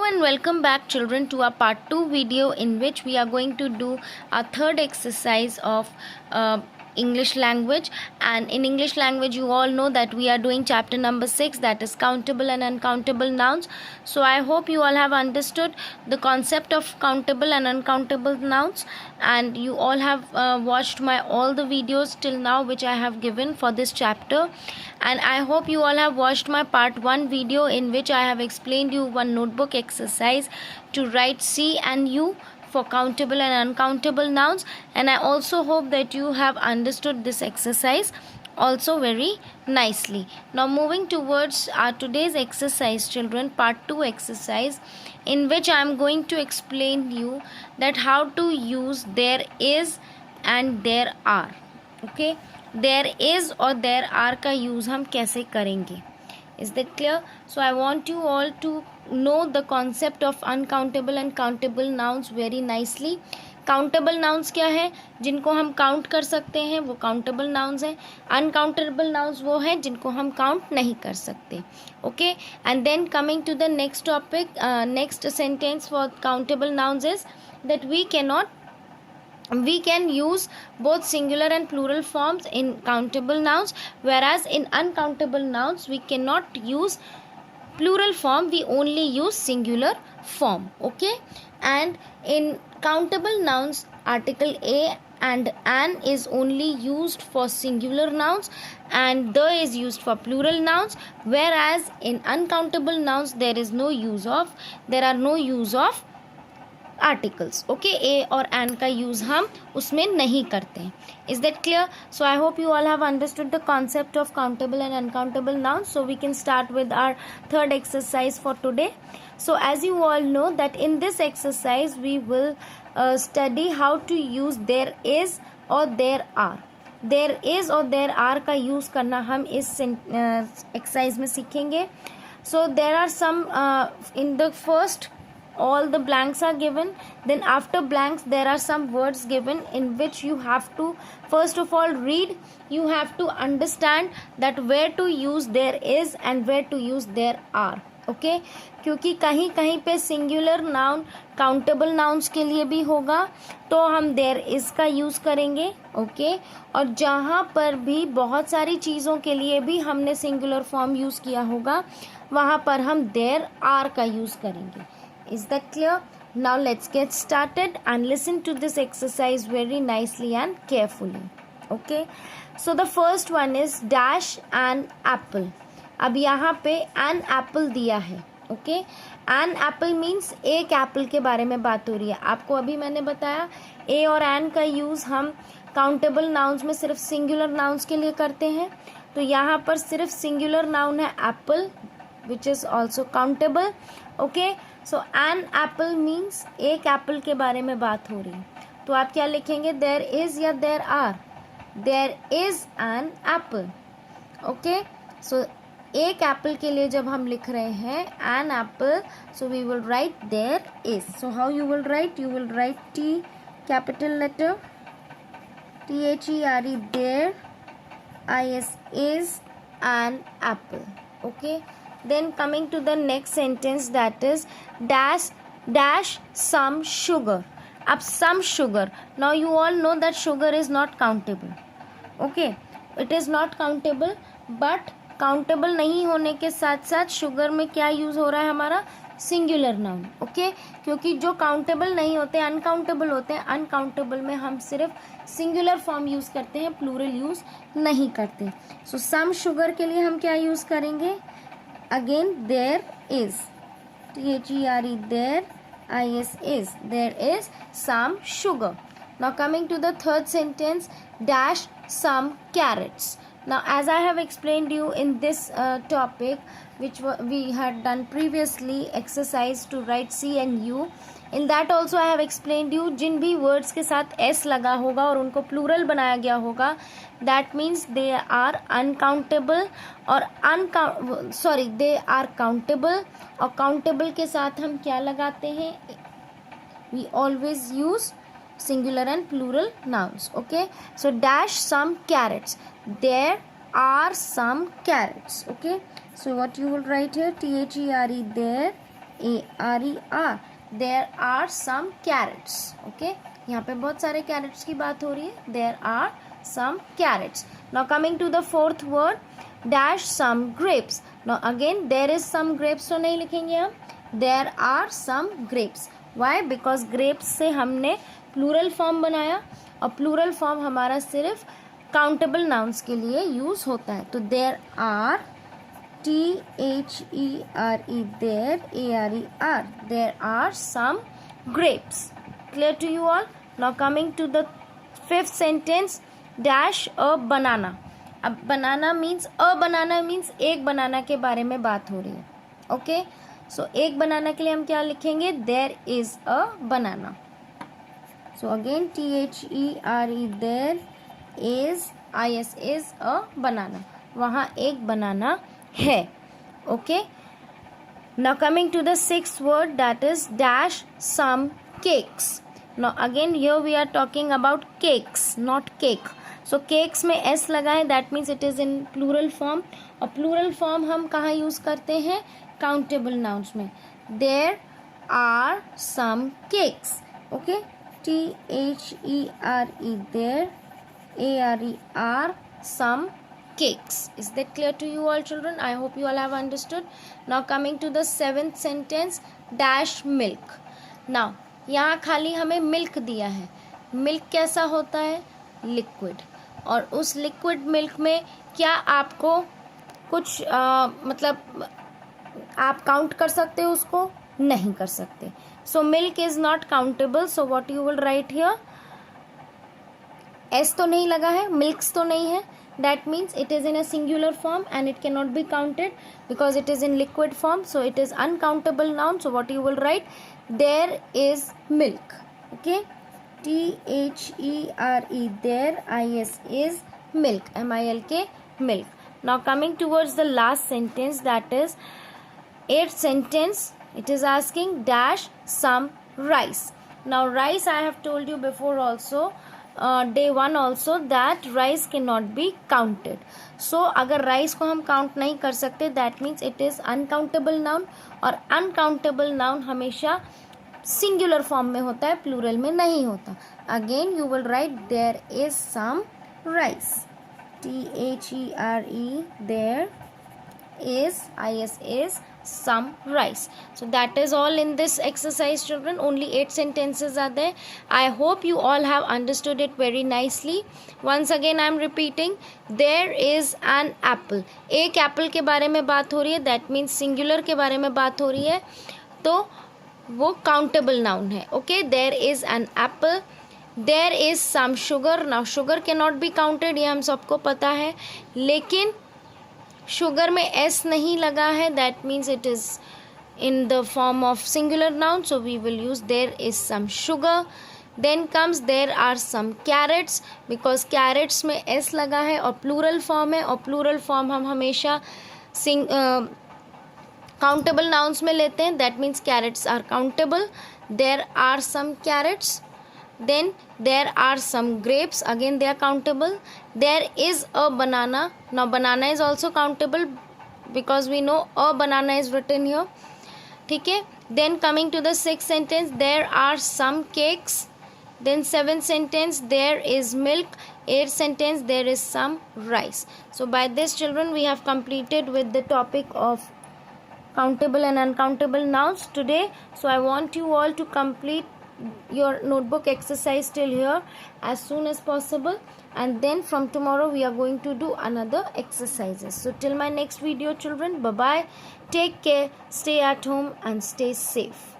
and welcome back children to our part 2 video in which we are going to do our third exercise of English language. And in English language you all know that we are doing chapter number 6, that is countable and uncountable nouns. So I hope you all have understood the concept of countable and uncountable nouns, and you all have watched my all the videos till now which I have given for this chapter. And I hope you all have watched my part 1 video in which I have explained you one notebook exercise to write C and U for countable and uncountable nouns, and I also hope that you have understood this exercise also very nicely. Now moving towards our today's exercise children, part 2 exercise, in which I am going to explain you that how to use there is and there are. Okay, there is और there are का use हम कैसे करेंगे. Is that clear? So I want you all to know the concept of uncountable and countable nouns very nicely. Countable nouns क्या है? जिनको हम count कर सकते हैं वो काउंटेबल नाउन्स हैं. अनकाउंटेबल नाउन्स वो हैं जिनको हम काउंट नहीं कर सकते. Okay, and then coming to the next topic, next sentence for countable nouns is that we can use both singular and plural forms in countable nouns, whereas in uncountable nouns we cannot use plural form, we only use singular form. Okay, and in countable nouns article a and an is only used for singular nouns and the is used for plural nouns, whereas in uncountable nouns there are no use of articles. Okay, a और an का use हम उसमें नहीं करते हैं. Is that clear? So I hope you all have understood the concept of countable and uncountable nouns. So we can start with our third exercise for today. So as you all know that in this exercise we will study how to use there is or there are. There is और there are का use करना हम इस exercise में सीखेंगे. So there are some in the first all the blanks are given, then after blanks there are some words given in which you have to first of all read. You have to understand that where to use there is and where to use there are. Okay, क्योंकि कहीं कहीं पे singular noun countable nouns के लिए भी होगा तो हम देयर इज का यूज़ करेंगे. ओके, और जहाँ पर भी बहुत सारी चीज़ों के लिए भी हमने सिंगुलर फॉर्म यूज़ किया होगा वहाँ पर हम देयर आर का यूज़ करेंगे. Is that clear? Now let's get started and listen to this exercise very nicely and carefully. Okay, so the first one is dash an apple. अब यहाँ पे an apple दिया है. ओके, an apple means एक Apple के बारे में बात हो रही है. आपको अभी मैंने बताया a और an का यूज़ हम काउंटेबल नाउन्स में सिर्फ सिंगुलर नाउन्स के लिए करते हैं. तो यहाँ पर सिर्फ सिंगुलर नाउन है Apple which is also countable. Okay, so an apple means एक एप्पल के बारे में बात हो रही है. तो आप क्या लिखेंगे? there is या there are? there is an apple. Okay, so एक एप्पल के लिए जब हम लिख रहे हैं an apple, so we will write there is. So how you will write? You will write T capital letter, THERE, there, IS is an apple. Okay, then coming to the next sentence, that is dash some sugar. अब some sugar, now you all know that sugar is not countable. Okay, it is not countable, but countable नहीं होने के साथ साथ sugar में क्या use हो रहा है हमारा? Singular noun. ओके, क्योंकि जो काउंटेबल नहीं होते अनकाउंटेबल होते हैं. अनकाउंटेबल में हम सिर्फ सिंगुलर फॉर्म यूज़ करते हैं, प्लूरल यूज़ नहीं करते. सो सम शुगर के लिए हम क्या यूज़ करेंगे? Again there is, THERE, there, IS, there is some sugar. Now coming to the third sentence, dash some carrots. Now as I have explained you in this topic which we had done previously, exercise to write C and U, in that also I have explained you जिन भी words के साथ S लगा होगा और उनको plural बनाया गया होगा, that means they are uncountable और they are countable. और countable के साथ हम क्या लगाते हैं? We always use singular and plural nouns. Okay, so dash some carrots. There are some carrots. Okay, so what you will write here? THERE, there, A-R-E-R. There are some carrots. Okay, यहाँ पे बहुत सारे carrots की बात हो रही है. There are some carrots. Now coming to the fourth word, dash some grapes. Now again there is some grapes तो नहीं लिखेंगे हम. There are some grapes. Why? Because grapes से हमने plural form बनाया और plural form हमारा सिर्फ countable nouns के लिए use होता है. तो there are T-H-E-R-E, there, A-R-E-R. There are some grapes. Clear to you all? Now coming to the fifth sentence, dash a banana. अब banana means एक बनाना के बारे में बात हो रही है. Okay? So एक बनाना के लिए हम क्या लिखेंगे? There is a banana. So again T-H-E-R-E, there is, I-S is a banana. वहाँ एक बनाना है. Okay, now coming to the sixth word, that is dash some cakes. Now again here we are talking about cakes, not cake. So cakes में s लगा है, that means it is in plural form. और plural form हम कहाँ use करते हैं? countable nouns में. There are some cakes. Okay, T-H-E-R-E, there, A-R-E-R, some cakes. Is that clear to you all children? I hope you all have understood. Now coming to the seventh sentence, dash milk. Now यहाँ खाली हमें milk दिया है. milk कैसा होता है? liquid. और उस liquid milk में क्या आपको कुछ मतलब आप count कर सकते हो उसको? नहीं कर सकते. So milk is not countable. So what you will write here? s तो नहीं लगा है, milks तो नहीं है. That means it is in a singular form and it cannot be counted because it is in liquid form. So it is uncountable noun. So what you will write? There is milk. Okay, T-H-E-R-E, there, I-S is milk, M-I-L-K, milk. Now coming towards the last sentence, that is eighth sentence. It is asking dash some rice. Now rice I have told you before also, day one also, that rice cannot be counted. So अगर rice को हम count नहीं कर सकते, that means it is uncountable noun. और uncountable noun हमेशा singular form में होता है, plural में नहीं होता. Again you will write there is some rice. T-H-E-R-E, there is, I-S is, some rice. So that is all in this exercise children. Only 8 sentences are there. I hope you all have understood it very nicely. Once again I am repeating, there is an apple. एक apple के बारे में बात हो रही है, that means singular के बारे में बात हो रही है, तो वो countable noun है. Okay, there is an apple. There is some sugar. Now sugar cannot be counted, ये हम सबको पता है, लेकिन शुगर में s नहीं लगा है, that means it is in the form of singular noun. So we will use there is some sugar. Then comes there are some carrots, because carrots में s लगा है और plural form है, और plural form हम हमेशा countable nouns में लेते हैं, that means carrots are countable. There are some carrots. Then there are some grapes, again they are countable. There is a banana. Now banana is also countable because we know a banana is written here. ठीक है. Then coming to the sixth sentence, there are some cakes. Then seventh sentence, there is milk. Eighth sentence, there is some rice. So by this children we have completed with the topic of countable and uncountable nouns today. So I want you all to complete your notebook exercise till here as soon as possible, and then from tomorrow we are going to do another exercises. So till my next video children, bye bye, take care, stay at home and stay safe.